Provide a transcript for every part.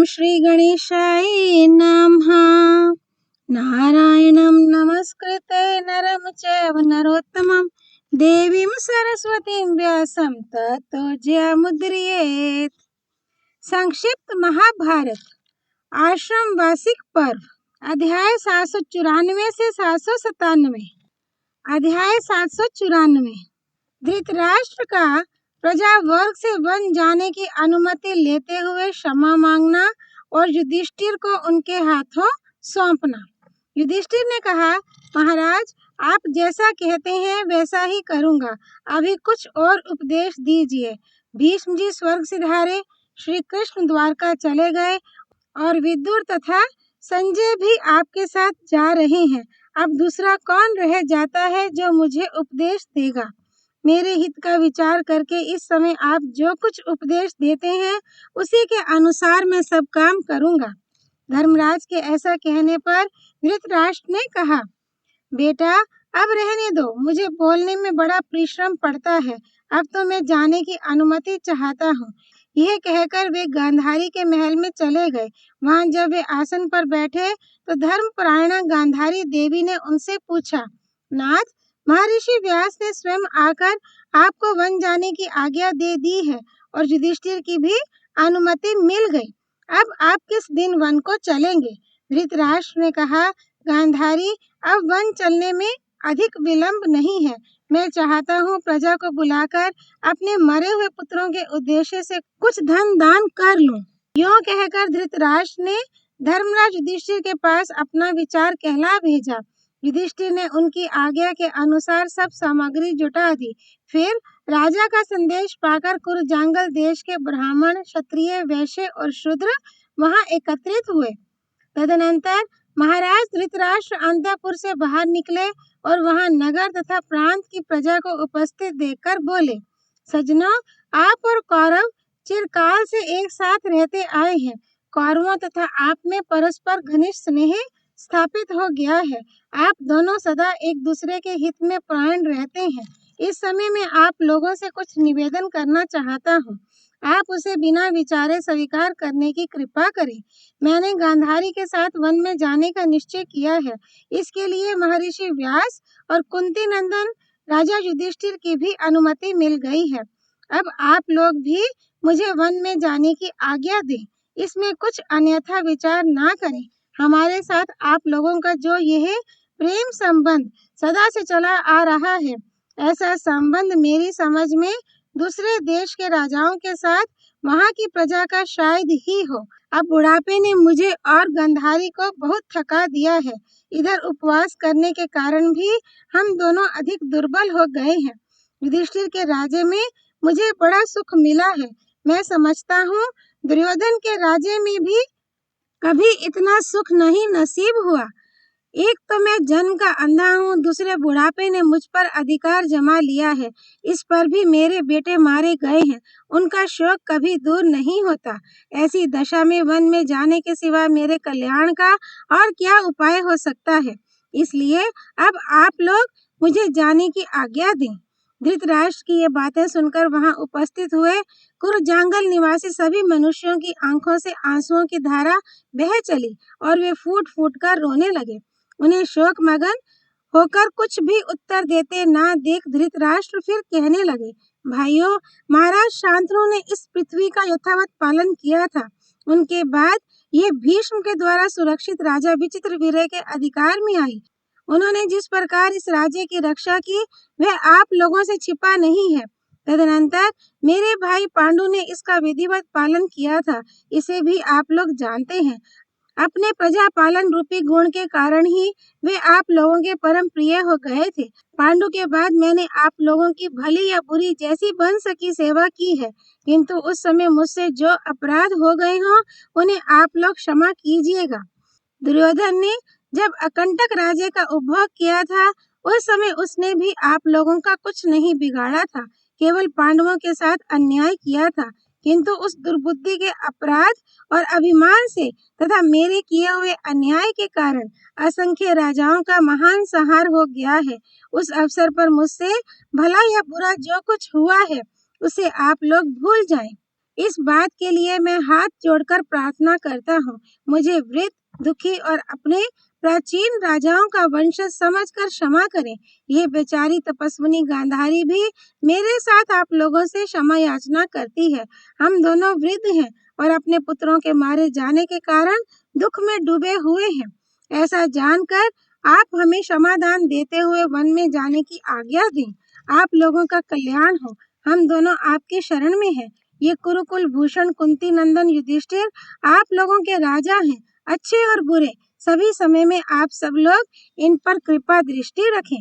श्री गणेशाय नमः। नारायणं नमस्कृत्य नरं चैव नरोत्तमं देवीं सरस्वतीं व्यासं ततो जयमुदीरयेत्। संक्षिप्त महाभारत आश्रम वार्षिक पर्व अध्याय 794 से 797। अध्याय 794। धृतराष्ट्र का प्रजा वर्ग से वन जाने की अनुमति लेते हुए क्षमा मांगना और युधिष्ठिर को उनके हाथों सौंपना। युधिष्ठिर ने कहा, महाराज आप जैसा कहते हैं वैसा ही करूंगा, अभी कुछ और उपदेश दीजिए। भीष्म जी स्वर्ग सिधारे, श्री कृष्ण द्वारका चले गए और विदुर तथा संजय भी आपके साथ जा रहे हैं। अब दूसरा कौन रह जाता है जो मुझे उपदेश देगा? मेरे हित का विचार करके इस समय आप जो कुछ उपदेश देते हैं उसी के अनुसार मैं सब काम करूंगा। धर्मराज के ऐसा कहने पर धृतराष्ट्र ने कहा, बेटा अब रहने दो, मुझे बोलने में बड़ा परिश्रम पड़ता है, अब तो मैं जाने की अनुमति चाहता हूँ। यह कहकर वे गांधारी के महल में चले गए। वहां जब वे आसन पर बैठे तो धर्मपरायणा गांधारी देवी ने उनसे पूछा, नाथ महर्षि व्यास ने स्वयं आकर आपको वन जाने की आज्ञा दे दी है और युधिष्ठिर की भी अनुमति मिल गई। अब आप किस दिन वन को चलेंगे? धृतराष्ट्र ने कहा, गांधारी अब वन चलने में अधिक विलंब नहीं है। मैं चाहता हूँ प्रजा को बुलाकर अपने मरे हुए पुत्रों के उद्देश्य से कुछ धन दान कर लूं। यूं कहकर धृतराष्ट्र ने धर्मराज युधिष्ठिर के पास अपना विचार कहला भेजा। युधिष्ठिर ने उनकी आज्ञा के अनुसार सब सामग्री जुटा दी। फिर राजा का संदेश पाकर कुरुजांगल देश के ब्राह्मण, क्षत्रिय, वैश्य और शूद्र वहां एकत्रित हुए। तदनंतर महाराज धृतराष्ट्र अंतःपुर से बाहर निकले और वहां नगर तथा प्रांत की प्रजा को उपस्थित देखकर बोले, सज्जनों, आप और कौरव चिरकाल से एक साथ रहते आए हैं। कौरवों तथा आप में परस्पर घनिष्ठ स्नेह स्थापित हो गया है। आप दोनों सदा एक दूसरे के हित में प्राण रहते हैं। इस समय मैं आप लोगों से कुछ निवेदन करना चाहता हूँ, आप उसे बिना विचारे स्वीकार करने की कृपा करें। मैंने गांधारी के साथ वन में जाने का निश्चय किया है। इसके लिए महर्षि व्यास और कुंती नंदन राजा युधिष्ठिर की भी अनुमति मिल गई है। अब आप लोग भी मुझे वन में जाने की आज्ञा दें। इसमें कुछ अन्यथा विचार ना करें। हमारे साथ आप लोगों का जो यह प्रेम संबंध सदा से चला आ रहा है, ऐसा संबंध मेरी समझ में दूसरे देश के राजाओं के साथ वहां की प्रजा का शायद ही हो। अब बुढ़ापे ने मुझे और गांधारी को बहुत थका दिया है। इधर उपवास करने के कारण भी हम दोनों अधिक दुर्बल हो गए हैं। युधिष्ठिर के राज्य में मुझे बड़ा सुख मिला है। मैं समझता हूँ दुर्योधन के राज्य में भी कभी इतना सुख नहीं नसीब हुआ। एक तो मैं जन्म का अंधा हूँ, दूसरे बुढ़ापे ने मुझ पर अधिकार जमा लिया है। इस पर भी मेरे बेटे मारे गए हैं, उनका शोक कभी दूर नहीं होता। ऐसी दशा में वन में जाने के सिवा मेरे कल्याण का और क्या उपाय हो सकता है? इसलिए अब आप लोग मुझे जाने की आज्ञा दें। धृतराष्ट्र की ये बातें सुनकर वहां उपस्थित हुए कुरुजांगल निवासी सभी मनुष्यों की आंखों से आंसुओं की धारा बह चली और वे फूट फूट कर रोने लगे। उन्हें शोक मगन होकर कुछ भी उत्तर देते ना देख धृतराष्ट्र फिर कहने लगे, भाइयों, महाराज शांतनु ने इस पृथ्वी का यथावत पालन किया था। उनके बाद ये भीष्म के द्वारा सुरक्षित राजा विचित्रवीर्य के अधिकार में आई। उन्होंने जिस प्रकार इस राज्य की रक्षा की वह आप लोगों से छिपा नहीं है। तदनंतर मेरे भाई पांडु ने इसका विधिवत पालन किया था, इसे भी आप लोग जानते हैं। अपने प्रजा पालन रूपी गुण के कारण ही वे आप लोगों के परम प्रिय हो गए थे। पांडु के बाद मैंने आप लोगों की भली या बुरी जैसी बन सकी सेवा की है, किंतु उस समय मुझसे जो अपराध हो गए हों उन्हें आप लोग क्षमा कीजिएगा। दुर्योधन ने जब अकंटक राज्य का उपभोग किया था उस समय उसने भी आप लोगों का कुछ नहीं बिगाड़ा था, केवल पांडवों के साथ अन्याय किया था। किंतु उस दुर्बुद्धि के अपराध और अभिमान से तथा मेरे किए हुए अन्याय के कारण असंख्य राजाओं का महान संहार हो गया है। उस अवसर पर मुझसे भला या बुरा जो कुछ हुआ है उसे आप लोग भूल जाएं। इस बात के लिए मैं हाथ जोड़कर प्रार्थना करता हूँ, मुझे वृद्ध, दुखी और अपने प्राचीन राजाओं का वंशज समझकर क्षमा करें। ये बेचारी तपस्विनी गांधारी भी मेरे साथ आप लोगों से क्षमा याचना करती है। हम दोनों वृद्ध हैं और अपने पुत्रों के मारे जाने के कारण दुख में डूबे हुए हैं। ऐसा जानकर आप हमें क्षमादान देते हुए वन में जाने की आज्ञा दें। आप लोगों का कल्याण हो। हम दोनों आपके शरण में हैं। ये कुरुकुल भूषण कुंती नंदन युधिष्ठिर आप लोगों के राजा हैं। अच्छे और बुरे सभी समय में आप सब लोग इन पर कृपा दृष्टि रखें।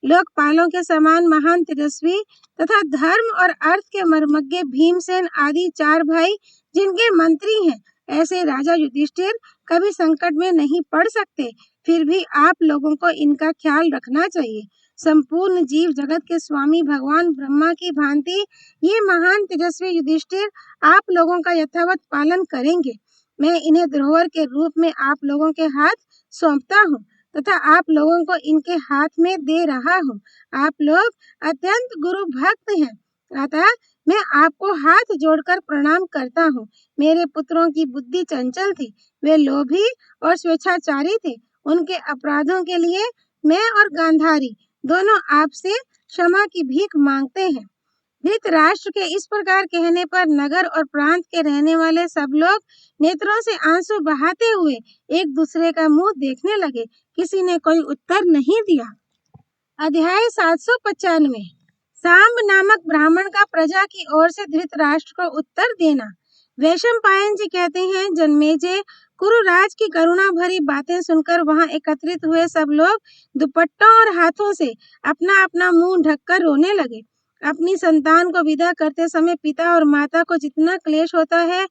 लोकपालों के समान महान तेजस्वी तथा धर्म और अर्थ के मर्मज्ञ भीमसेन आदि 4 भाई जिनके मंत्री हैं, ऐसे राजा युधिष्ठिर कभी संकट में नहीं पड़ सकते। फिर भी आप लोगों को इनका ख्याल रखना चाहिए। संपूर्ण जीव जगत के स्वामी भगवान ब्रह्मा की भांति ये महान तेजस्वी युधिष्ठिर आप लोगों का यथावत पालन करेंगे। मैं इन्हें धरोहर के रूप में आप लोगों के हाथ सौंपता हूँ तथा आप लोगों को इनके हाथ में दे रहा हूँ। आप लोग अत्यंत गुरु भक्त हैं, अतः मैं आपको हाथ जोड़कर प्रणाम करता हूँ। मेरे पुत्रों की बुद्धि चंचल थी, वे लोभी और स्वेच्छाचारी थे। उनके अपराधों के लिए मैं और गांधारी दोनों आपसे क्षमा की भीख मांगते हैं। धृतराष्ट्र के इस प्रकार कहने पर नगर और प्रांत के रहने वाले सब लोग नेत्रों से आंसू बहाते हुए एक दूसरे का मुंह देखने लगे। किसी ने कोई उत्तर नहीं दिया। अध्याय 795 सांब नामक ब्राह्मण का प्रजा की ओर से धृतराष्ट्र को उत्तर देना। वैशंपायन जी कहते हैं, जन्मेजय, कुरुराज की करुणा भरी बातें सुनकर वहां एकत्रित हुए सब लोग दुपट्टों और हाथों से अपना अपना मुंह ढककर रोने लगे। अपनी संतान को विदा करते समय पिता और माता को जितना क्लेश होता है,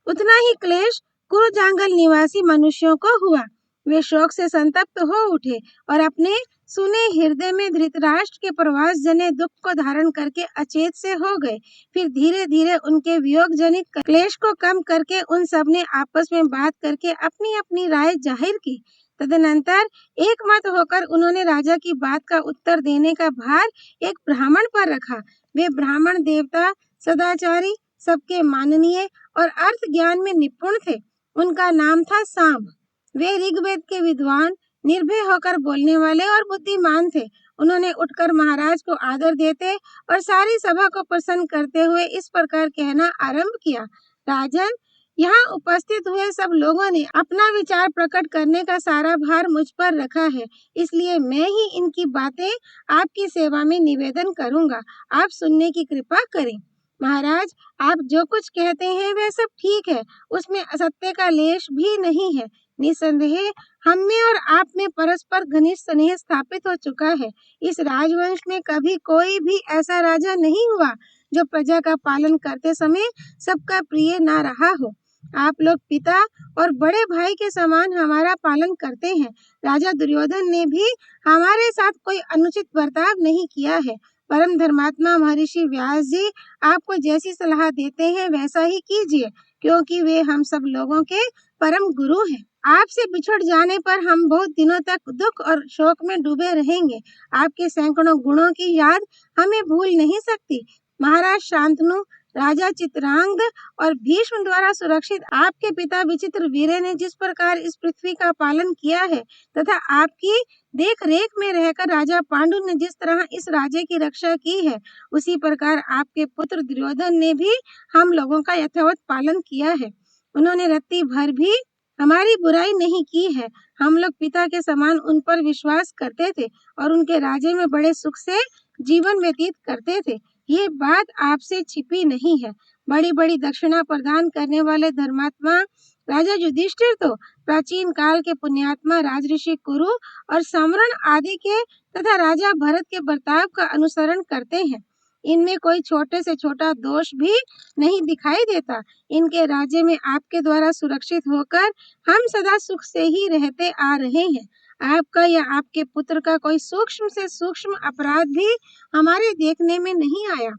उतना ही क्लेश कुरुजांगल निवासी मनुष्यों को हुआ। वे शोक से संतप्त हो उठे और अपने सुने हृदय में धृतराष्ट्र के प्रवास जने दुख को धारण करके अचेत से हो गए। फिर धीरे धीरे उनके वियोग जनित क्लेश को कम करके उन सब ने आपस में बात करके अपनी अपनी राय जाहिर की। तदनंतर एकमत होकर उन्होंने राजा की बात का उत्तर देने का भार एक ब्राह्मण पर रखा। वे ब्राह्मण देवता, सदाचारी, सबके माननीय और अर्थ ज्ञान में निपुण थे। उनका नाम था सांब। वे ऋग्वेद के विद्वान, निर्भय होकर बोलने वाले और बुद्धिमान थे। उन्होंने उठकर महाराज को आदर देते और सारी सभा को प्रसन्न करते हुए इस प्रकार कहना आरंभ किया। राजन, यहाँ उपस्थित हुए सब लोगों ने अपना विचार प्रकट करने का सारा भार मुझ पर रखा है, इसलिए मैं ही इनकी बातें आपकी सेवा में निवेदन करूंगा। आप सुनने की कृपा करें। महाराज, आप जो कुछ कहते हैं वह सब ठीक है, उसमें असत्य का लेश भी नहीं है। निसंदेह हम में और आप में परस्पर घनिष्ठ स्नेह स्थापित हो चुका है। इस राजवंश में कभी कोई भी ऐसा राजा नहीं हुआ जो प्रजा का पालन करते समय सबका प्रिय ना रहा हो। आप लोग पिता और बड़े भाई के समान हमारा पालन करते हैं। राजा दुर्योधन ने भी हमारे साथ कोई अनुचित बर्ताव नहीं किया है। परम धर्मात्मा महर्षि व्यास जी आपको जैसी सलाह देते हैं वैसा ही कीजिए, क्योंकि वे हम सब लोगों के परम गुरु हैं। आपसे बिछड़ जाने पर हम बहुत दिनों तक दुख और शोक में डूबे रहेंगे। आपके सैकड़ों गुणों की याद हमें भूल नहीं सकती। महाराज शांतनु, राजा चित्रांगद और भीष्म द्वारा सुरक्षित आपके पिता विचित्र वीर्य ने जिस प्रकार इस पृथ्वी का पालन किया है तथा आपकी देख रेख में रहकर राजा पांडु ने जिस तरह इस राज्य की रक्षा की है, उसी प्रकार आपके पुत्र दुर्योधन ने भी हम लोगों का यथावत पालन किया है। उन्होंने रत्ती भर भी हमारी बुराई नहीं की है। हम लोग पिता के समान उन पर विश्वास करते थे और उनके राज्य में बड़े सुख से जीवन व्यतीत करते थे। ये बात आपसे छिपी नहीं है। बड़ी बड़ी दक्षिणा प्रदान करने वाले धर्मात्मा राजा युधिष्ठिर तो प्राचीन काल के पुण्यात्मा राजऋषि कुरु और सम्रण आदि के तथा राजा भरत के बर्ताव का अनुसरण करते हैं। इनमें कोई छोटे से छोटा दोष भी नहीं दिखाई देता। इनके राज्य में आपके द्वारा सुरक्षित होकर हम सदा सुख से ही रहते आ रहे हैं। आपका या आपके पुत्र का कोई सूक्ष्म से सूक्ष्म अपराध भी हमारे देखने में नहीं आया।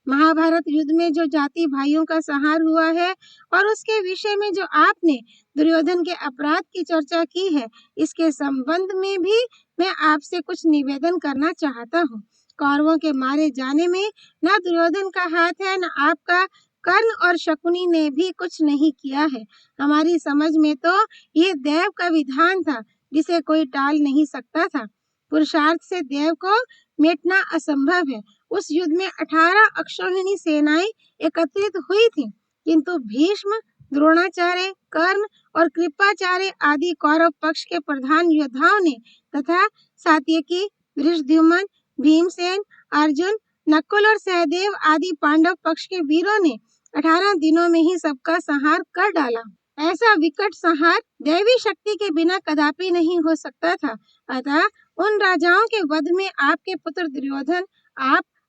महाभारत युद्ध में जो जाति भाइयों का संहार हुआ है और उसके विषय में जो आपने दुर्योधन के अपराध की चर्चा की है, इसके संबंध में भी मैं आपसे कुछ निवेदन करना चाहता हूँ। कौरवों के मारे जाने में न दुर्योधन का हाथ है न आपका, कर्ण और शकुनी ने भी कुछ नहीं किया है। हमारी समझ में तो ये देव का विधान था जिसे कोई टाल नहीं सकता था। पुरुषार्थ से देव को मिटना असंभव है। उस युद्ध में 18 अक्षौहिणी सेनाएं एकत्रित हुई थीं, किंतु भीष्म, द्रोणाचार्य, कर्ण और कृपाचार्य आदि कौरव पक्ष के प्रधान योद्धाओं ने तथा सात्यकी, धृष्टद्युम्न, भीमसेन, अर्जुन, नकुल और सहदेव आदि पांडव पक्ष के वीरों ने 18 दिनों में ही सबका संहार कर डाला। ऐसा विकट संहार दैवी शक्ति के बिना कदापि नहीं हो सकता था। अतः उन राजाओं के वध में आपके पुत्र दुर्योधन,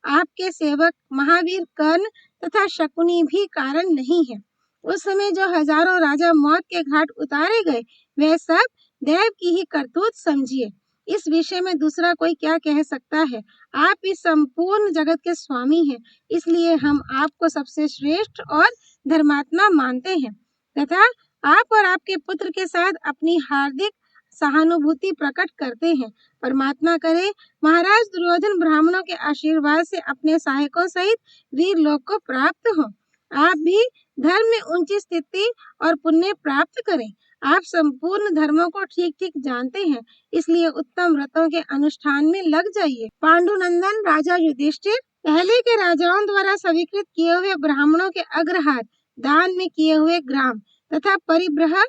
आपके सेवक महावीर कर्ण तथा शकुनी भी कारण नहीं है। उस समय जो हजारों राजा मौत के घाट उतारे गए, वे सब देव की ही करतूत समझिए। इस विषय में दूसरा कोई क्या कह सकता है? आप इस संपूर्ण जगत के स्वामी हैं, इसलिए हम आपको सबसे श्रेष्ठ और धर्मात्मा मानते हैं तथा आप और आपके पुत्र के साथ अपनी हार्दिक सहानुभूति प्रकट करते हैं। परमात्मा करे महाराज दुर्योधन ब्राह्मणों के आशीर्वाद से अपने सहायकों सहित वीर लोक को प्राप्त हो। आप भी धर्म में ऊंची स्थिति और पुण्य प्राप्त करें। आप संपूर्ण धर्मों को ठीक ठीक जानते हैं, इसलिए उत्तम व्रतों के अनुष्ठान में लग जाइए। पांडुनंदन राजा युधिष्ठिर, पहले के राजाओं द्वारा स्वीकृत किए हुए ब्राह्मणों के अग्रहार, दान में किए हुए ग्राम तथा परिब्रह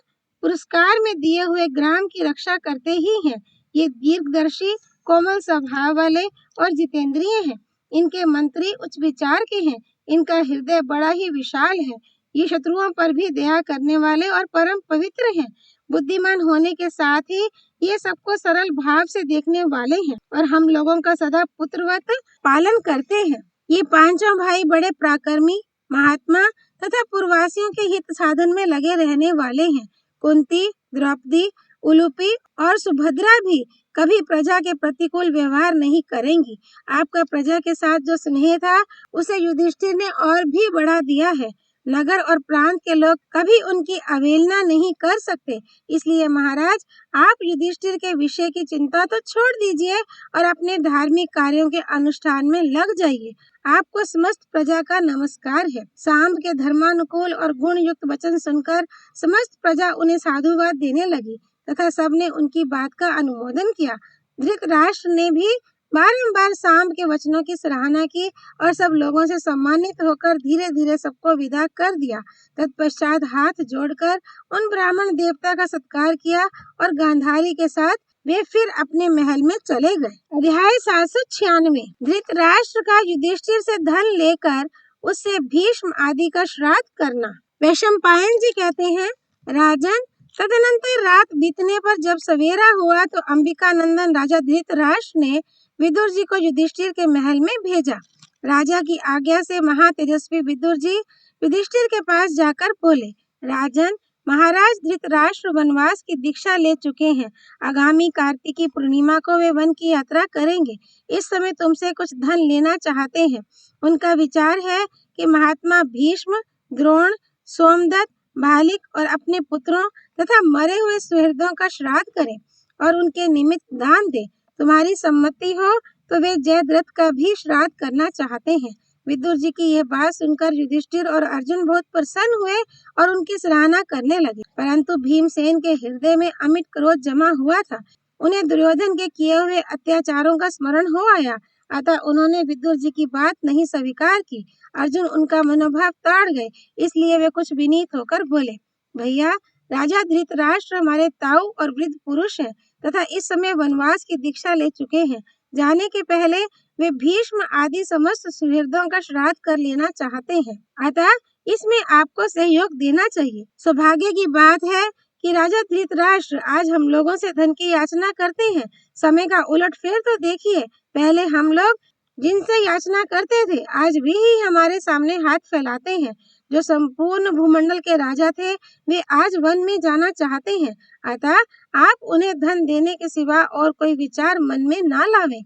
पुरस्कार में दिए हुए ग्राम की रक्षा करते ही हैं। ये दीर्घदर्शी, कोमल स्वभाव वाले और जितेंद्रिय हैं। इनके मंत्री उच्च विचार के हैं। इनका हृदय बड़ा ही विशाल है। ये शत्रुओं पर भी दया करने वाले और परम पवित्र हैं। बुद्धिमान होने के साथ ही ये सबको सरल भाव से देखने वाले हैं और हम लोगों का सदा पुत्रवत पालन करते हैं। ये पांचों भाई बड़े पराक्रमी, महात्मा तथा पूर्ववासियों के हित साधन में लगे रहने वाले हैं। कुंती, द्रौपदी, उलूपी और सुभद्रा भी कभी प्रजा के प्रतिकूल व्यवहार नहीं करेंगी। आपका प्रजा के साथ जो स्नेह था, उसे युधिष्ठिर ने और भी बढ़ा दिया है। नगर और प्रांत के लोग कभी उनकी अवहेलना नहीं कर सकते। इसलिए महाराज, आप युधिष्ठिर के विषय की चिंता तो छोड़ दीजिए और अपने धार्मिक कार्यों के अनुष्ठान में लग जाइए। आपको समस्त प्रजा का नमस्कार है। सांब के धर्मानुकूल और गुण युक्त वचन सुनकर समस्त प्रजा उन्हें साधुवाद देने लगी तथा सबने उनकी बात का अनुमोदन किया। धृतराष्ट्र ने भी बारंबार सांब के वचनों की सराहना की और सब लोगों से सम्मानित होकर धीरे धीरे सबको विदा कर दिया। तत्पश्चात हाथ जोड़कर उन ब्राह्मण देवता का सत्कार किया और गांधारी के साथ वे फिर अपने महल में चले गए। अध्याय 796। धृतराष्ट्र का युधिष्ठिर से धन लेकर उससे भीष्म आदि का श्राद्ध करना। वैशंपायन जी कहते हैं, राजन, तदनंतर रात बीतने पर जब सवेरा हुआ तो अंबिका नंदन राजा धृतराष्ट्र ने विदुर जी को युधिष्ठिर के महल में भेजा। राजा की आज्ञा से महातेजस्वी विदुर जी युधिष्ठिर के पास जाकर बोले, राजन, महाराज धृतराष्ट्र वनवास की दीक्षा ले चुके हैं। आगामी कार्तिकी पूर्णिमा को वे वन की यात्रा करेंगे। इस समय तुमसे कुछ धन लेना चाहते हैं। उनका विचार है कि महात्मा भीष्म, द्रोण, सोमदत्त, भालिक और अपने पुत्रों तथा मरे हुए सुहृदों का श्राद्ध करें और उनके निमित्त दान दें। तुम्हारी सम्मति हो तो वे जयद्रथ का भी श्राद्ध करना चाहते हैं। विदुर जी की यह बात सुनकर युधिष्ठिर और अर्जुन बहुत प्रसन्न हुए और उनकी सराहना करने लगे। परंतु भीमसेन के हृदय में अमित क्रोध जमा हुआ था। उन्हें दुर्योधन के किए हुए अत्याचारों का स्मरण हो आया। अतः उन्होंने विदुर जी की बात नहीं स्वीकार की। अर्जुन उनका मनोभाव ताड़ गए, इसलिए वे कुछ विनीत होकर बोले, भैया, राजा धृतराष्ट्र हमारे ताऊ और वृद्ध पुरुष हैं तथा इस समय वनवास की दीक्षा ले चुके हैं। जाने के पहले वे भीष्म आदि समस्त सुहृदों का श्राद्ध कर लेना चाहते हैं। अतः इसमें आपको सहयोग देना चाहिए। सौभाग्य की बात है कि राजा धृतराष्ट्र आज हम लोगों से धन की याचना करते हैं। समय का उलटफेर तो देखिए, पहले हम लोग जिनसे याचना करते थे आज भी ही हमारे सामने हाथ फैलाते हैं। जो संपूर्ण भूमंडल के राजा थे वे आज वन में जाना चाहते हैं। अतः आप उन्हें धन देने के सिवा और कोई विचार मन में ना लावें।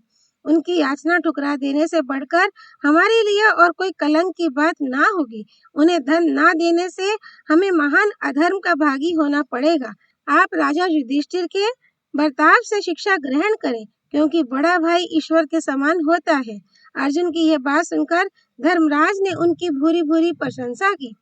उनकी याचना ठुकरा देने से बढ़कर हमारे लिए और कोई कलंक की बात ना होगी। उन्हें धन ना देने से हमें महान अधर्म का भागी होना पड़ेगा। आप राजा युधिष्ठिर के बर्ताव से शिक्षा ग्रहण करें, क्योंकि बड़ा भाई ईश्वर के समान होता है। अर्जुन की यह बात सुनकर धर्मराज ने उनकी भूरी भूरी प्रशंसा की।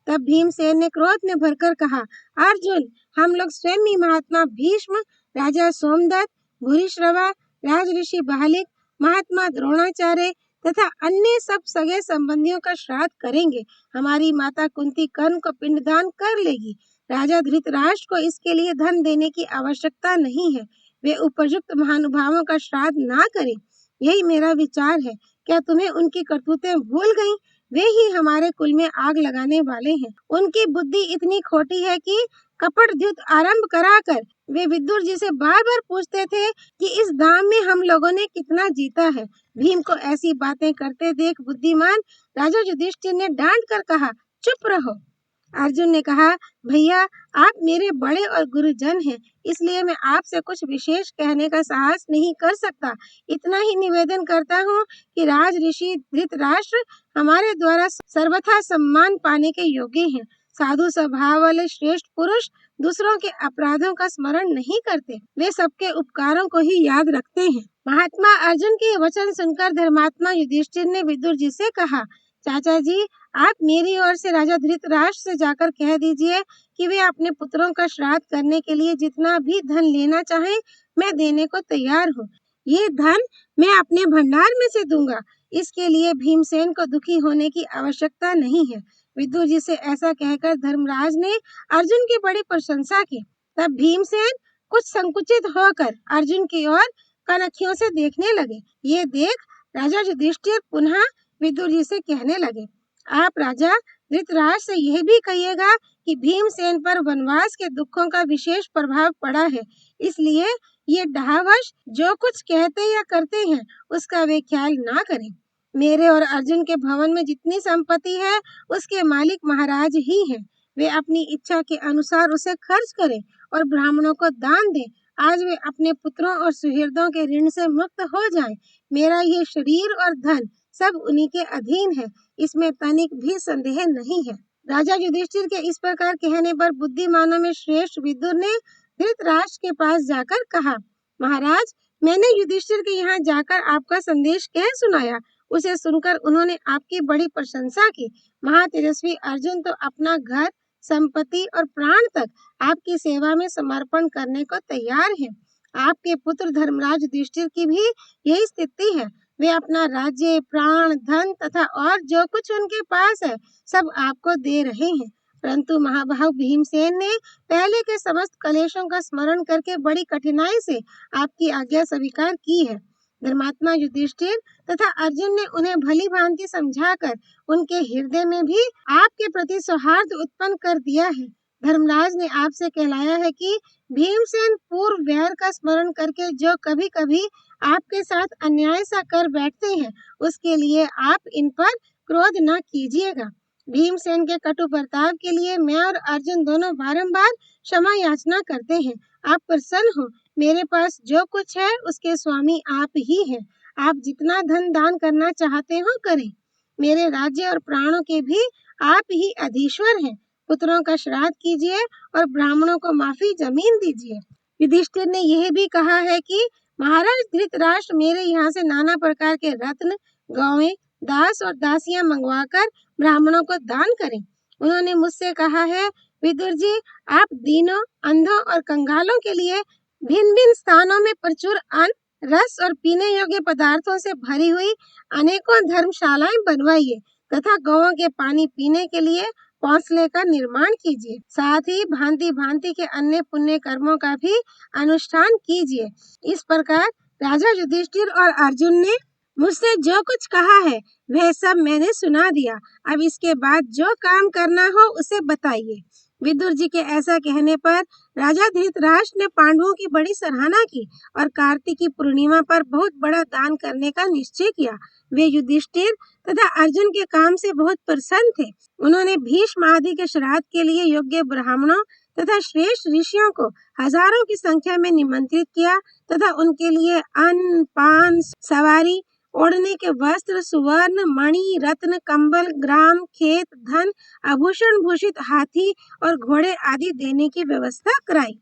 तब भीमसेन ने क्रोध में भरकर कहा, अर्जुन, हम लोग स्वयं ही महात्मा भीष्म, राजा सोमदत्त, भूरिश्रवा, राजऋषि बालिक, महात्मा द्रोणाचार्य तथा अन्य सब सगे संबंधियों का श्राद्ध करेंगे। हमारी माता कुंती कर्ण को पिंडदान कर लेगी। राजा धृतराष्ट्र को इसके लिए धन देने की आवश्यकता नहीं है। वे उपयुक्त महानुभावों का श्राद्ध ना करें, यही मेरा विचार है। क्या तुम्हें उनकी करतूतें भूल गईं? वे ही हमारे कुल में आग लगाने वाले हैं। उनकी बुद्धि इतनी खोटी है कि कपट युद्ध आरंभ कराकर वे विदुर जी से बार बार पूछते थे कि इस दाम में हम लोगों ने कितना जीता है। भीम को ऐसी बातें करते देख बुद्धिमान राजा युधिष्ठिर ने डांट कर कहा, चुप रहो। अर्जुन ने कहा, भैया, आप मेरे बड़े और गुरुजन हैं, इसलिए मैं आपसे कुछ विशेष कहने का साहस नहीं कर सकता। इतना ही निवेदन करता हूँ कि राज ऋषि धृतराष्ट्र हमारे द्वारा सर्वथा सम्मान पाने के योग्य हैं। साधु स्वभाव वाले श्रेष्ठ पुरुष दूसरों के अपराधों का स्मरण नहीं करते, वे सबके उपकारों को ही याद रखते हैं। महात्मा अर्जुन के वचन सुनकर धर्मात्मा युधिष्ठिर ने विदुर जी से कहा, चाचा जी, आप मेरी ओर से राजा धृतराष्ट्र से जाकर कह दीजिए कि वे अपने पुत्रों का श्राद्ध करने के लिए जितना भी धन लेना चाहें, मैं देने को तैयार हूँ। ये धन मैं अपने भंडार में से दूंगा। इसके लिए भीमसेन को दुखी होने की आवश्यकता नहीं है। विदुर जी से ऐसा कहकर धर्मराज ने अर्जुन की बड़ी प्रशंसा की। तब भीमसेन कुछ संकुचित होकर अर्जुन की ओर कनखियों से देखने लगे। ये देख राजा युधिष्ठिर पुनः विदुर जी से कहने लगे, आप राजा धृतराष्ट्र से यह भी कहिएगा कि भीमसेन पर वनवास के दुखों का विशेष प्रभाव पड़ा है, इसलिए ये डहावश जो कुछ कहते या करते हैं उसका वे ख्याल ना करें। मेरे और अर्जुन के भवन में जितनी संपत्ति है उसके मालिक महाराज ही हैं। वे अपनी इच्छा के अनुसार उसे खर्च करें और ब्राह्मणों को दान दें। आज वे अपने पुत्रों और सुहृदों के ऋण से मुक्त हो जाएं। मेरा ये शरीर और धन सब उन्हीं के अधीन है, इसमें तनिक भी संदेह नहीं है। राजा युधिष्ठिर के इस प्रकार कहने पर बुद्धिमानों में श्रेष्ठ विदुर ने धृतराष्ट्र के पास जाकर कहा, महाराज, मैंने युधिष्ठिर के यहाँ जाकर आपका संदेश कह सुनाया। उसे सुनकर उन्होंने आपकी बड़ी प्रशंसा की। महातेजस्वी अर्जुन तो अपना घर, संपत्ति और प्राण तक आपकी सेवा में समर्पण करने को तैयार है। आपके पुत्र धर्मराज युधिष्ठिर की भी यही स्थिति है। वे अपना राज्य, प्राण, धन तथा और जो कुछ उनके पास है सब आपको दे रहे हैं। परंतु महाबाहु भीमसेन ने पहले के समस्त कलेशों का स्मरण करके बड़ी कठिनाई से आपकी आज्ञा स्वीकार की है। धर्मात्मा युधिष्ठिर तथा अर्जुन ने उन्हें भली भांति समझाकर उनके हृदय में भी आपके प्रति सौहार्द उत्पन्न कर दिया है। धर्मराज ने आपसे कहलाया है कि भीमसेन पूर्व वैर का स्मरण करके जो कभी कभी आपके साथ अन्याय सा कर बैठते हैं, उसके लिए आप इन पर क्रोध न कीजिएगा। भीमसेन के कटु बर्ताव के लिए मैं और अर्जुन दोनों बारंबार क्षमा याचना करते हैं। आप प्रसन्न हो। मेरे पास जो कुछ है उसके स्वामी आप ही हैं। आप जितना धन दान करना चाहते हो करें। मेरे राज्य और प्राणों के भी आप ही अधीश्वर हैं। पुत्रों का श्राद्ध कीजिए और ब्राह्मणों को माफी जमीन दीजिए। युधिष्ठिर ने यह भी कहा है कि महाराज धृतराष्ट्र मेरे यहाँ से नाना प्रकार के रत्न, गौएं, दास और दासियां मंगवाकर ब्राह्मणों को दान करें। उन्होंने मुझसे कहा है, विदुर जी, आप दीनों, अंधों और कंगालों के लिए भिन्न भिन्न स्थानों में प्रचुर अन्न, रस और पीने योग्य पदार्थों से भरी हुई अनेकों धर्मशालाएं बनवाइए तथा गौओं के पानी पीने के लिए पौंसले का निर्माण कीजिए। साथ ही भांति भांति के अन्य पुण्य कर्मों का भी अनुष्ठान कीजिए। इस प्रकार राजा युधिष्ठिर और अर्जुन ने मुझसे जो कुछ कहा है वह सब मैंने सुना दिया। अब इसके बाद जो काम करना हो उसे बताइए। विदुर जी के ऐसा कहने पर राजा धृतराष्ट्र ने पांडवों की बड़ी सराहना की और कार्तिकी पूर्णिमा पर बहुत बड़ा दान करने का निश्चय किया। वे युधिष्ठिर तथा अर्जुन के काम से बहुत प्रसन्न थे। उन्होंने भीष्म आदि के श्राद्ध के लिए योग्य ब्राह्मणों तथा श्रेष्ठ ऋषियों को हजारों की संख्या में निमंत्रित किया तथा उनके लिए अन्न, पान, सवारी, ओढ़ने के वस्त्र, सुवर्ण, मणि, रत्न, कंबल, ग्राम, खेत, धन, आभूषण भूषित हाथी और घोड़े आदि देने की व्यवस्था कराई।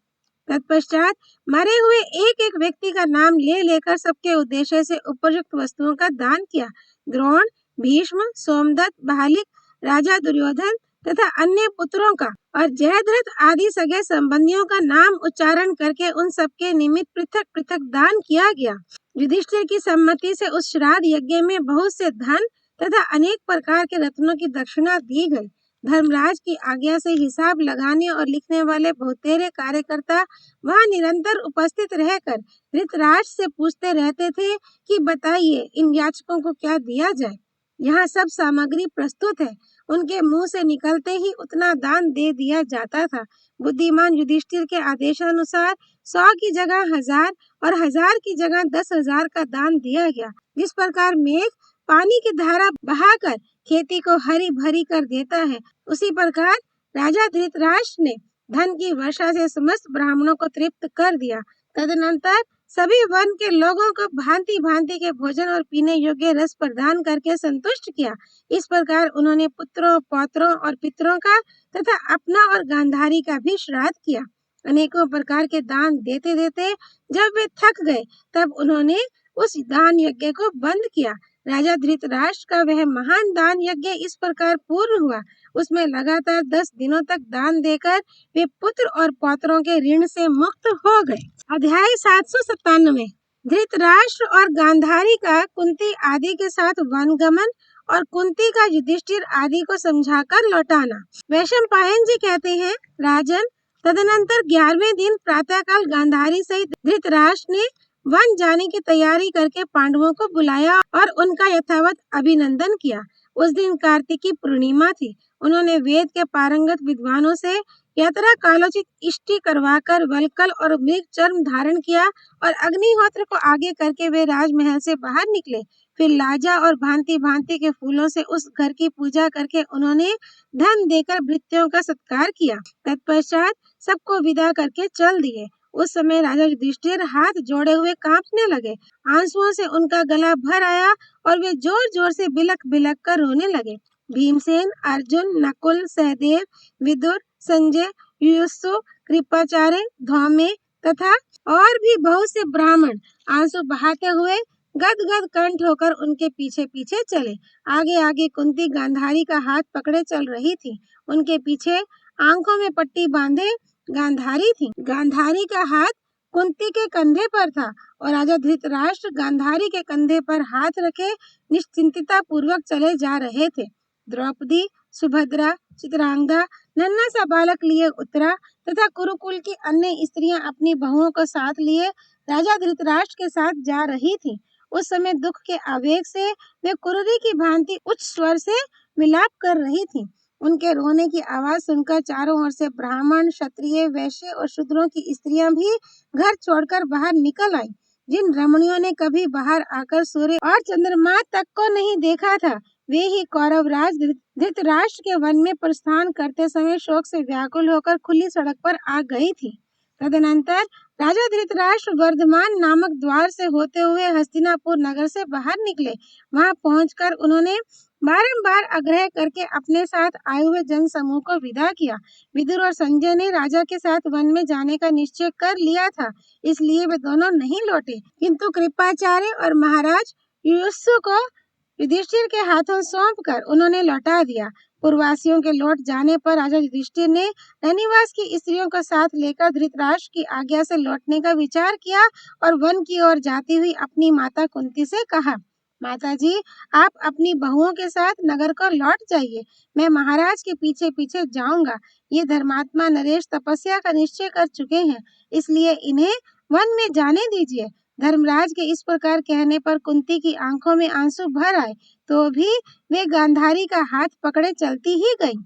तत्पश्चात मरे हुए एक एक व्यक्ति का नाम ले लेकर सबके उद्देश्य से उपयुक्त वस्तुओं का दान किया। द्रोण, भीष्म, सोमदत्त, बालिक, राजा दुर्योधन तथा अन्य पुत्रों का और जयद्रथ आदि सगे संबंधियों का नाम उच्चारण करके उन सबके निमित्त पृथक पृथक दान किया गया। युधिष्ठिर की सम्मति से उस श्राद्ध यज्ञ में बहुत से धन तथा अनेक प्रकार के रत्नों की दक्षिणा दी गई। धर्मराज की आज्ञा से हिसाब लगाने और लिखने वाले बहुतेरे कार्यकर्ता वहां निरंतर उपस्थित रहकर धृतराष्ट्र से पूछते रहते थे कि बताइए इन याचकों को क्या दिया जाए। यहाँ सब सामग्री प्रस्तुत है। उनके मुंह से निकलते ही उतना दान दे दिया जाता था। बुद्धिमान युधिष्ठिर के आदेशानुसार 100 की जगह 1000 और 1000 की जगह 10,000 का दान दिया गया। जिस प्रकार मेघ पानी की धारा बहाकर खेती को हरी भरी कर देता है, उसी प्रकार राजा धृतराष्ट्र ने धन की वर्षा से समस्त ब्राह्मणों को तृप्त कर दिया। तदनंतर सभी वन के लोगों को भांति भांति के भोजन और पीने योग्य रस प्रदान करके संतुष्ट किया। इस प्रकार उन्होंने पुत्रों, पौत्रों और पितरों का तथा अपना और गांधारी का भी श्राद्ध किया। अनेकों प्रकार के दान देते देते जब वे थक गए, तब उन्होंने उस दान यज्ञ को बंद किया। राजा धृतराष्ट्र का वह महान दान यज्ञ इस प्रकार पूर्ण हुआ। उसमें लगातार 10 दिनों तक दान देकर वे पुत्र और पौत्रों के ऋण से मुक्त हो गए। अध्याय 797। धृतराष्ट्र और गांधारी का कुंती आदि के साथ वनगमन और कुंती का युधिष्ठिर आदि को समझाकर लौटाना। वैशंपायन जी कहते हैं, राजन, तदनंतर 11वें दिन प्रातःकाल गांधारी सहित धृतराष्ट्र ने वन जाने की तैयारी करके पांडवों को बुलाया और उनका यथावत अभिनंदन किया। उस दिन कार्तिकी पूर्णिमा थी। उन्होंने वेद के पारंगत विद्वानों से यात्रा कालोचित इष्टि करवाकर वल्कल और मृग चर्म धारण किया और अग्निहोत्र को आगे करके वे राजमहल से बाहर निकले। फिर लाजा और भांति भांति के फूलों से उस घर की पूजा करके उन्होंने धन देकर भृत्यों का सत्कार किया। तत्पश्चात सबको विदा करके चल दिए। उस समय राजा युधिष्ठिर हाथ जोड़े हुए कांपने लगे। आंसुओं से उनका गला भर आया और वे जोर जोर से बिलक बिलक कर रोने लगे। भीमसेन, अर्जुन, नकुल, सहदेव, विदुर, संजय, युयुत्सु, कृपाचार्य, धौम्य तथा और भी बहुत से ब्राह्मण आंसू बहाते हुए गदगद कंठ होकर उनके पीछे पीछे चले। आगे आगे कुंती गांधारी का हाथ पकड़े चल रही थी। उनके पीछे आंखों में पट्टी बांधे गांधारी थी। गांधारी का हाथ कुंती के कंधे पर था और राजा धृतराष्ट्र गांधारी के कंधे पर हाथ रखे निश्चिंतता पूर्वक चले जा रहे थे। द्रौपदी, सुभद्रा, चित्रांगदा, नन्हा सा बालक लिए उत्तरा तथा कुरुकुल की अन्य स्त्रियां अपनी बहुओं को साथ लिए राजा धृतराष्ट्र के साथ जा रही थीं। उस समय दुख के आवेग से वे कुररी की भांति उच्च स्वर से विलाप कर रही थीं। उनके रोने की आवाज सुनकर चारों ओर से ब्राह्मण, क्षत्रिय, वैश्य और शूद्रों की स्त्रियां भी घर छोड़कर बाहर निकल आई। जिन रमणियों ने कभी बाहर आकर सूर्य और चंद्रमा तक को नहीं देखा था, वे ही कौरवराज धृतराष्ट्र के वन में प्रस्थान करते समय शोक से व्याकुल होकर खुली सड़क पर आ गई थी। तदनंतर राजा धृतराष्ट्र वर्धमान नामक द्वार से होते हुए हस्तिनापुर नगर से बाहर निकले। वहां पहुंचकर उन्होंने बारंबार आग्रह करके अपने साथ आए हुए जन समूह को विदा किया। विदुर और संजय ने राजा के साथ वन में जाने का निश्चय कर लिया था, इसलिए वे दोनों नहीं लौटे, किंतु कृपाचार्य और महाराज युयुत्सु को युधिष्ठिर के हाथों सौंपकर उन्होंने लौटा दिया। पूर्ववासियों के लौट जाने पर राजा युधिष्ठिर ने रनिवास की स्त्रियों को साथ लेकर धृतराष्ट्र की आज्ञा से लौटने का विचार किया और वन की ओर जाती हुई अपनी माता कुंती से कहा, माताजी, आप अपनी बहुओं के साथ नगर को लौट जाइए। मैं महाराज के पीछे पीछे जाऊंगा। ये धर्मात्मा नरेश तपस्या का निश्चय कर चुके हैं, इसलिए इन्हें वन में जाने दीजिए। धर्मराज के इस प्रकार कहने पर कुंती की आंखों में आंसू भर आए, तो भी वे गांधारी का हाथ पकड़े चलती ही गईं।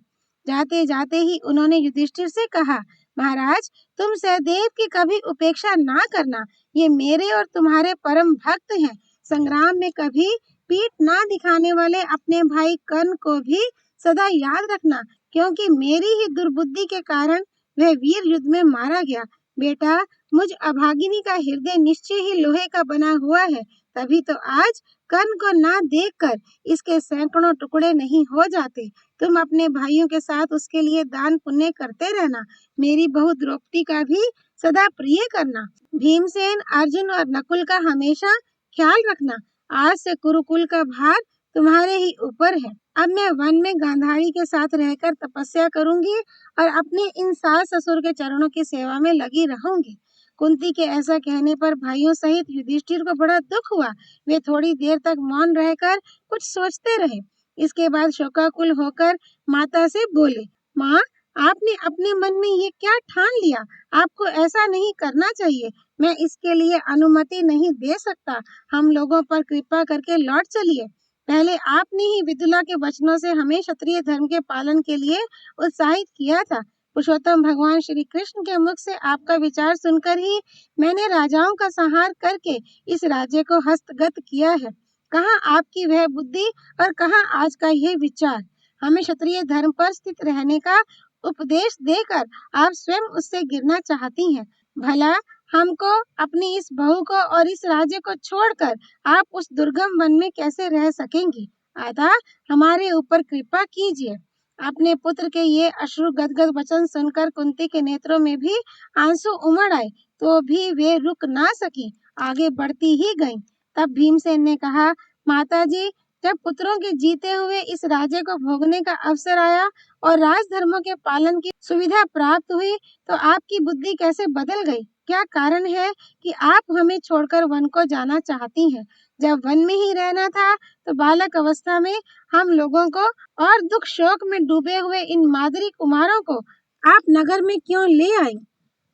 जाते जाते ही उन्होंने युधिष्ठिर से कहा, महाराज, तुम सहदेव की कभी उपेक्षा ना करना। ये मेरे और तुम्हारे परम भक्त हैं। संग्राम में कभी पीठ ना दिखाने वाले अपने भाई कर्ण को भी सदा याद रखना, क्योंकि मेरी ही दुर्बुद्धि के कारण वह वीर युद्ध में मारा गया। बेटा, मुझ अभागिनी का हृदय निश्चय ही लोहे का बना हुआ है, तभी तो आज कर्ण को ना देखकर इसके सैकड़ों टुकड़े नहीं हो जाते। तुम अपने भाइयों के साथ उसके लिए दान पुण्य करते रहना। मेरी बहू द्रौपदी का भी सदा प्रिय करना। भीमसेन, अर्जुन और नकुल का हमेशा ख्याल रखना। आज से कुरुकुल का भार तुम्हारे ही ऊपर है। अब मैं वन में गांधारी के साथ रहकर तपस्या करूंगी और अपने इन सास ससुर के चरणों की सेवा में लगी रहूंगी। कुंती के ऐसा कहने पर भाइयों सहित युधिष्ठिर को बड़ा दुख हुआ। वे थोड़ी देर तक मौन रहकर कुछ सोचते रहे। इसके बाद शोकाकुल होकर माता से बोले, माँ, आपने अपने मन में ये क्या ठान लिया? आपको ऐसा नहीं करना चाहिए। मैं इसके लिए अनुमति नहीं दे सकता। हम लोगों पर कृपा करके लौट चलिए। पहले आपने ही विदुला के वचनों से हमें क्षत्रिय धर्म के पालन के लिए उत्साहित किया था। पुरुषोत्तम भगवान श्री कृष्ण के मुख से आपका विचार सुनकर ही मैंने राजाओं का संहार करके इस राज्य को हस्तगत किया है। कहाँ आपकी वह बुद्धि और कहाँ आज का ये विचार? हमें क्षत्रिय धर्म पर स्थित रहने का उपदेश देकर आप स्वयं उससे गिरना चाहती हैं। भला हमको, अपनी इस बहू को और इस राज्य को छोड़कर आप उस दुर्गम वन में कैसे रह सकेंगी? अतः हमारे ऊपर कृपा कीजिए। अपने पुत्र के ये अश्रु गदगद वचन सुनकर कुंती के नेत्रों में भी आंसू उमड़ आए, तो भी वे रुक ना सकी, आगे बढ़ती ही गईं। तब भीमसेन ने कहा, माताजी, जब पुत्रों के जीते हुए इस राज्य को भोगने का अवसर आया और राजधर्मों के पालन की सुविधा प्राप्त हुई, तो आपकी बुद्धि कैसे बदल गई? क्या कारण है कि आप हमें छोड़कर वन को जाना चाहती हैं? जब वन में ही रहना था, तो बालक अवस्था में हम लोगों को और दुख शोक में डूबे हुए इन मादरी कुमारों को आप नगर में क्यों ले आई?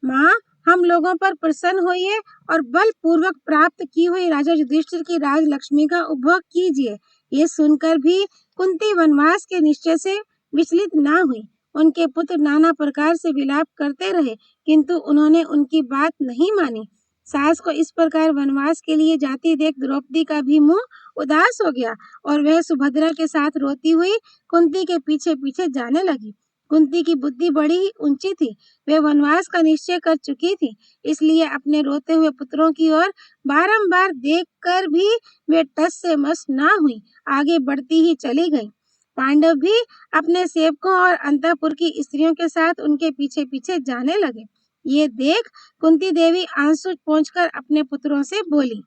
माँ, हम लोगों पर प्रसन्न होइए और बल पूर्वक प्राप्त की हुई राजा युधिष्ठिर की राजलक्ष्मी का उपभोग कीजिए। ये सुनकर भी कुंती वनवास के निश्चय से विचलित ना हुई। उनके पुत्र नाना प्रकार से विलाप करते रहे, किंतु उन्होंने उनकी बात नहीं मानी। सास को इस प्रकार वनवास के लिए जाती देख द्रौपदी का भी मुंह उदास हो गया और वह सुभद्रा के साथ रोती हुई कुंती के पीछे पीछे जाने लगी। कुंती की बुद्धि बड़ी ही ऊंची थी। वे वनवास का निश्चय कर चुकी थी, इसलिए अपने रोते हुए पुत्रों की ओर बारंबार देखकर भी वे टस से मस ना हुई, आगे बढ़ती ही चली गईं। पांडव भी अपने सेवकों और अंतःपुर की स्त्रियों के साथ उनके पीछे पीछे जाने लगे। ये देख कुंती देवी आंसू पोंछकर अपने पुत्रों से बोली,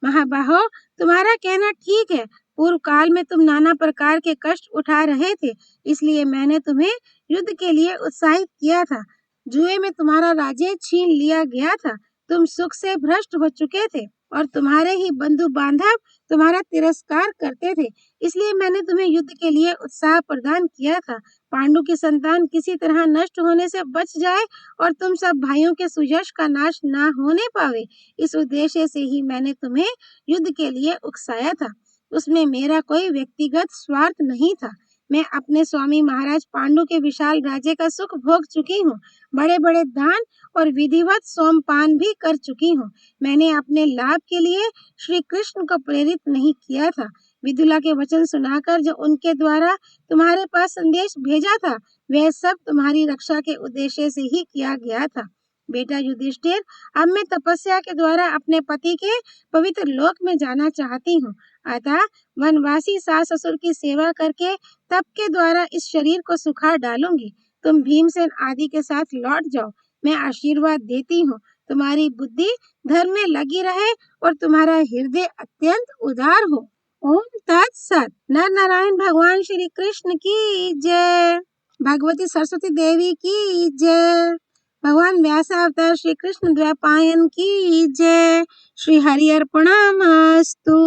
महाबाहो, तुम्हारा कहना ठीक है। पूर्व काल में तुम नाना प्रकार के कष्ट उठा रहे थे, इसलिए मैंने तुम्हें युद्ध के लिए उत्साहित किया था। जुए में तुम्हारा राज्य छीन लिया गया था। तुम सुख से भ्रष्ट हो चुके थे और तुम्हारे ही बंधु बांधव तुम्हारा तिरस्कार करते थे, इसलिए मैंने तुम्हें युद्ध के लिए उत्साह प्रदान किया था। पांडु की संतान किसी तरह नष्ट होने से बच जाए और तुम सब भाइयों के सुयश का नाश ना होने पावे, इस उद्देश्य से ही मैंने तुम्हें युद्ध के लिए उकसाया था। उसमें मेरा कोई व्यक्तिगत स्वार्थ नहीं था। मैं अपने स्वामी महाराज पांडु के विशाल राज्य का सुख भोग चुकी हूँ। बड़े बड़े दान और विधिवत सोमपान भी कर चुकी हूँ। मैंने अपने लाभ के लिए श्री कृष्ण को प्रेरित नहीं किया था। विदुला के वचन सुनाकर जो उनके द्वारा तुम्हारे पास संदेश भेजा था, वह सब तुम्हारी रक्षा के उद्देश्य से ही किया गया था। बेटा युधिष्ठिर, अब मैं तपस्या के द्वारा अपने पति के पवित्र लोक में जाना चाहती हूँ। अतः वनवासी सास ससुर की सेवा करके तप के द्वारा इस शरीर को सुखा डालूंगी। तुम भीमसेन आदि के साथ लौट जाओ। मैं आशीर्वाद देती हूँ, तुम्हारी बुद्धि धर्म में लगी रहे और तुम्हारा हृदय अत्यंत उदार हो। ओम तत्सत। नर नारायण भगवान श्री कृष्ण की जय। भगवती सरस्वती देवी की जय। भगवान व्यास अवतार श्री कृष्ण द्वैपायन की जय। श्री हरि अर्पणमस्तु।